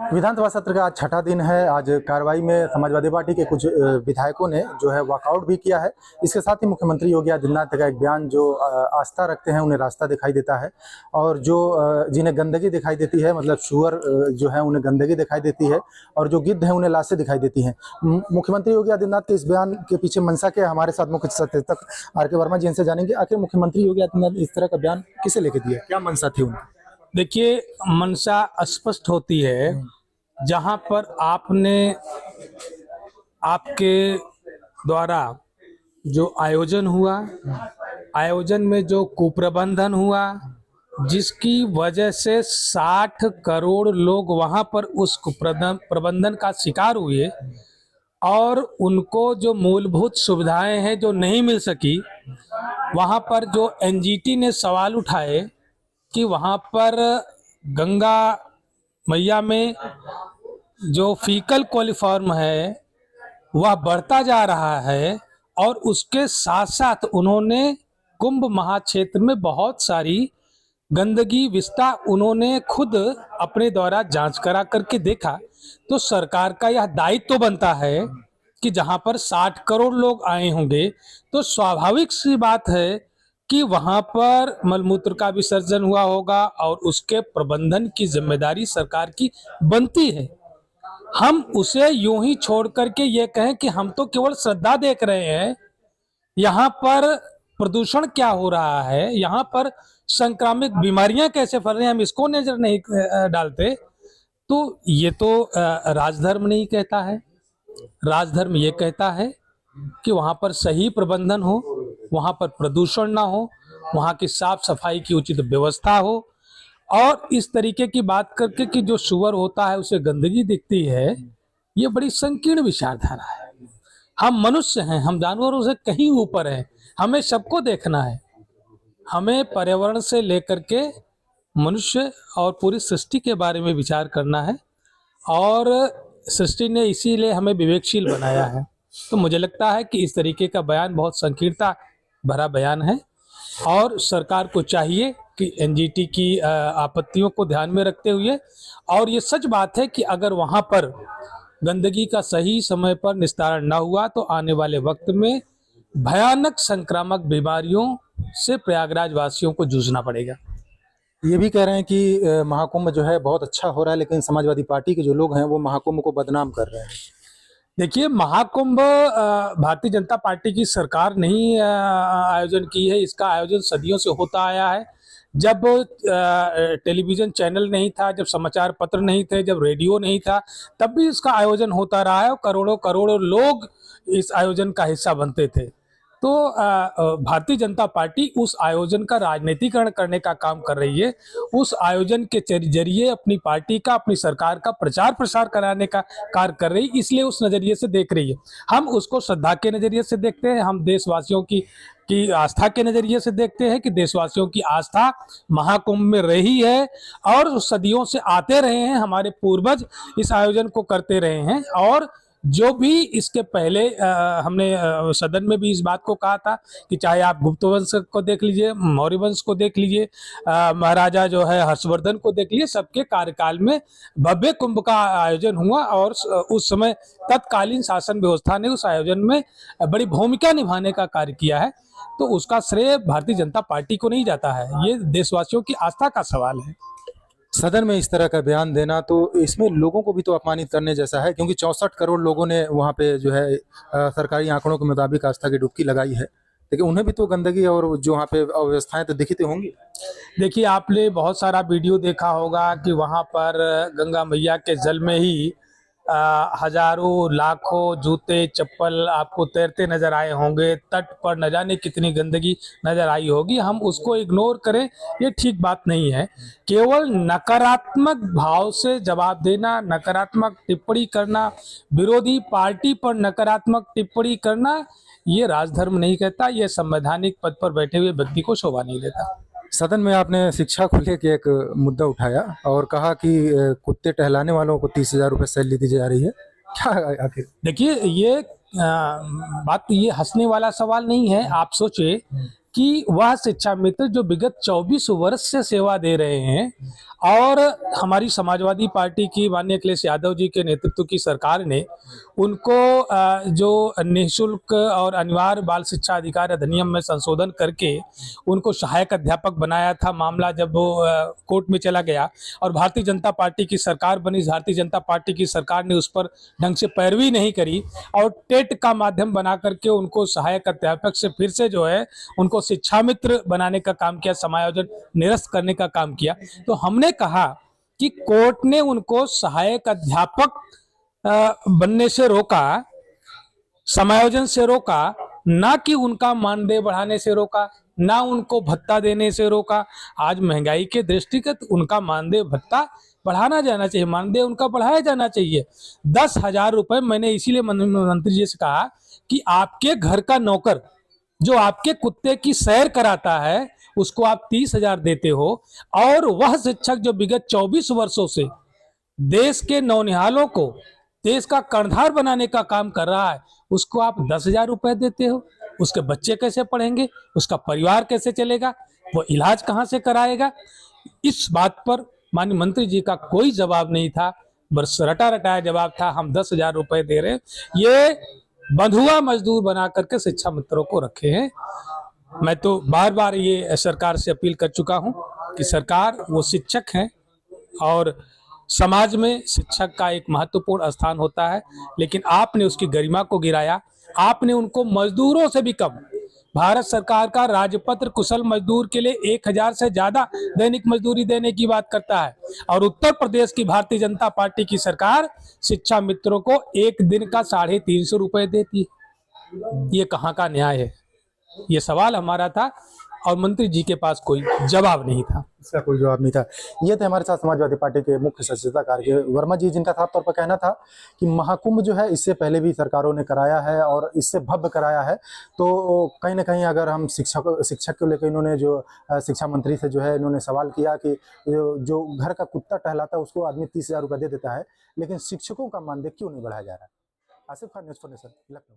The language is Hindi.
विधानसभा सत्र का आज छठा दिन है। आज कार्रवाई में समाजवादी पार्टी के कुछ विधायकों ने जो है वॉकआउट भी किया है। इसके साथ ही मुख्यमंत्री योगी आदित्यनाथ का एक बयान, जो आस्था रखते हैं उन्हें रास्ता दिखाई देता है, और जो जिन्हें गंदगी दिखाई देती है, मतलब शुअर जो है उन्हें गंदगी दिखाई देती है, और जो गिद्ध है उन्हें लाशें दिखाई देती हैं। मुख्यमंत्री योगी आदित्यनाथ के इस बयान के पीछे मंशा के हमारे साथ मुख्य सचेतक आर.के. वर्मा जी इनसे जानेंगे, आखिर मुख्यमंत्री योगी आदित्यनाथ इस तरह का बयान किसे लेके दिया, क्या मंशा थी उनकी? देखिए, मंशा स्पष्ट होती है जहां पर आपके द्वारा जो आयोजन हुआ, आयोजन में जो कुप्रबंधन हुआ, जिसकी वजह से 60 करोड़ लोग वहां पर उस कुप्रबंधन का शिकार हुए और उनको जो मूलभूत सुविधाएं हैं जो नहीं मिल सकी, वहां पर जो एनजीटी ने सवाल उठाए कि वहां पर गंगा मैया में जो फीकल कोलिफॉर्म है वह बढ़ता जा रहा है, और उसके साथ साथ उन्होंने कुंभ महाक्षेत्र में बहुत सारी गंदगी विस्ता उन्होंने खुद अपने द्वारा जांच करा करके देखा। तो सरकार का यह दायित्व तो बनता है कि जहां पर 60 करोड़ लोग आए होंगे तो स्वाभाविक सी बात है कि वहां पर मलमूत्र का विसर्जन हुआ होगा और उसके प्रबंधन की जिम्मेदारी सरकार की बनती है। हम उसे यूं ही छोड़ करके ये कहें कि हम तो केवल श्रद्धा देख रहे हैं, यहाँ पर प्रदूषण क्या हो रहा है, यहाँ पर संक्रामक बीमारियां कैसे फैल रही हैं, हम इसको नजर नहीं डालते, तो ये तो राजधर्म नहीं कहता है। राजधर्म ये कहता है कि वहां पर सही प्रबंधन हो, वहां पर प्रदूषण ना हो, वहां की साफ सफाई की उचित व्यवस्था हो, और इस तरीके की बात करके कि जो सुअर होता है उसे गंदगी दिखती है, ये बड़ी संकीर्ण विचारधारा है। हम मनुष्य हैं, हम जानवरों से कहीं ऊपर हैं, हमें सबको देखना है। हमें पर्यावरण से लेकर के मनुष्य और पूरी सृष्टि के बारे में विचार करना है, और सृष्टि ने इसीलिए हमें विवेकशील बनाया है। तो मुझे लगता है कि इस तरीके का बयान बहुत संकीर्णता भरा बयान है, और सरकार को चाहिए कि एनजीटी की आपत्तियों को ध्यान में रखते हुए, और ये सच बात है कि अगर वहां पर गंदगी का सही समय पर निस्तारण न हुआ तो आने वाले वक्त में भयानक संक्रामक बीमारियों से प्रयागराज वासियों को जूझना पड़ेगा। ये भी कह रहे हैं कि महाकुंभ जो है बहुत अच्छा हो रहा है, लेकिन समाजवादी पार्टी के जो लोग हैं वो महाकुंभ को बदनाम कर रहे हैं। देखिए, महाकुंभ भारतीय जनता पार्टी की सरकार ने ही आयोजन की है। इसका आयोजन सदियों से होता आया है। जब टेलीविजन चैनल नहीं था, जब समाचार पत्र नहीं थे, जब रेडियो नहीं था, तब भी इसका आयोजन होता रहा है और करोड़ों करोड़ों लोग इस आयोजन का हिस्सा बनते थे। तो भारतीय जनता पार्टी उस आयोजन का राजनीतिकरण करने का काम कर रही है। उस आयोजन के जरिए अपनी पार्टी का, अपनी सरकार का प्रचार प्रसार कराने का कार्य कर रही है, इसलिए उस नजरिए से देख रही है। हम उसको श्रद्धा के नजरिए से देखते हैं, हम देशवासियों की आस्था के नजरिए से देखते हैं कि देशवासियों की आस्था महाकुंभ में रही है और सदियों से आते रहे हैं। हमारे पूर्वज इस आयोजन को करते रहे हैं, और जो भी इसके पहले हमने सदन में भी इस बात को कहा था कि चाहे आप गुप्त वंश को देख लीजिए, मौर्य वंश को देख लीजिए, महाराजा जो है हर्षवर्धन को देख लीजिए, सबके कार्यकाल में भव्य कुंभ का आयोजन हुआ, और उस समय तत्कालीन शासन व्यवस्था ने उस आयोजन में बड़ी भूमिका निभाने का कार्य किया है। तो उसका श्रेय भारतीय जनता पार्टी को नहीं जाता है, ये देशवासियों की आस्था का सवाल है। सदन में इस तरह का बयान देना तो इसमें लोगों को भी तो अपमानित करने जैसा है, क्योंकि 64 करोड़ लोगों ने वहाँ पे जो है सरकारी आंकड़ों के मुताबिक आस्था की डुबकी लगाई है, लेकिन उन्हें भी तो गंदगी और जो वहाँ पे अव्यवस्थाएं तो दिखती होंगी। देखिए, आपने बहुत सारा वीडियो देखा होगा कि वहाँ पर गंगा मैया के जल में ही हजारों लाखों जूते चप्पल आपको तैरते नजर आए होंगे। तट पर न जाने कितनी गंदगी नजर आई होगी। हम उसको इग्नोर करें, ये ठीक बात नहीं है। केवल नकारात्मक भाव से जवाब देना, नकारात्मक टिप्पणी करना, विरोधी पार्टी पर नकारात्मक टिप्पणी करना, ये राजधर्म नहीं कहता, ये संवैधानिक पद पर बैठे हुए व्यक्ति को शोभा नहीं देता। सदन में आपने शिक्षा को लेकर एक मुद्दा उठाया और कहा कि कुत्ते टहलाने वालों को 30,000 रुपये सैलरी दी जा रही है, क्या आखिर? देखिए, ये बात, ये हंसने वाला सवाल नहीं है। आप सोचे कि वह शिक्षा मित्र जो विगत 24 वर्ष से सेवा दे रहे हैं और हमारी समाजवादी पार्टी की माननीय अखिलेश यादव जी के नेतृत्व की सरकार ने उनको जो निःशुल्क और अनिवार्य बाल शिक्षा अधिकार अधिनियम में संशोधन करके उनको सहायक अध्यापक बनाया था। मामला जब वो कोर्ट में चला गया और भारतीय जनता पार्टी की सरकार बनी, भारतीय जनता पार्टी की सरकार ने उस पर ढंग से पैरवी नहीं करी और टेट का माध्यम बना करके उनको सहायक अध्यापक से फिर से जो है उनको शिक्षा मित्र बनाने का काम किया, समायोजन निरस्त करने का काम किया। तो हमने कहा कि कोर्ट ने उनको सहायक अध्यापक बनने से रोका, समायोजन से रोका, ना कि उनका मानदेय बढ़ाने से रोका, ना उनको भत्ता देने से रोका। आज महंगाई के दृष्टिगत उनका मानदेय भत्ता बढ़ाना जाना चाहिए, मानदेय उनका बढ़ाया जाना चाहिए। 10,000 रुपए मैंने इसीलिए मंत्री जी से कहा कि आपके घर का नौकर जो आपके कुत्ते की सैर कराता है उसको आप 30,000 देते हो और वह शिक्षक जो विगत 24 वर्षों से देश के नौनिहालों को देश का कर्णधार बनाने का काम कर रहा है उसको आप 10,000 रुपए देते हो। उसके बच्चे कैसे पढ़ेंगे, उसका परिवार कैसे चलेगा, वो इलाज कहाँ से कराएगा? इस बात पर माननीय मंत्री जी का कोई जवाब नहीं था, बस रटा रटाया जवाब था, हम 10,000 रुपए दे रहे हैं। ये बंधुआ मजदूर बना करके शिक्षा मित्रों को रखे हैं। मैं तो बार बार ये सरकार से अपील कर चुका हूं कि सरकार वो शिक्षक हैं और समाज में शिक्षक का एक महत्वपूर्ण स्थान होता है, लेकिन आपने उसकी गरिमा को गिराया। आपने उनको मजदूरों से भी कम, भारत सरकार का राजपत्र कुशल मजदूर के लिए 1,000 से ज्यादा दैनिक मजदूरी देने की बात करता है और उत्तर प्रदेश की भारतीय जनता पार्टी की सरकार शिक्षा मित्रों को एक दिन का 350 रुपए देती है। ये कहाँ का न्याय है? ये सवाल हमारा था और मंत्री जी के पास कोई जवाब नहीं था। इसका कोई जवाब नहीं था। ये थे हमारे साथ समाजवादी पार्टी के मुख्य सचेतक आर.के. वर्मा जी, जिनका साफ तौर पर कहना था कि महाकुंभ जो है इससे पहले भी सरकारों ने कराया है और इससे भव्य कराया है। तो कहीं ना कहीं अगर हम शिक्षक को लेकर इन्होंने जो शिक्षा मंत्री से जो है इन्होंने सवाल किया कि जो घर का कुत्ता टहलाता है उसको आदमी 30,000 रुपये दे देता है, लेकिन शिक्षकों का मानदेय क्यों नहीं बढ़ाया जा रहा है? Asif Khan, news 4 nation, Lucknow.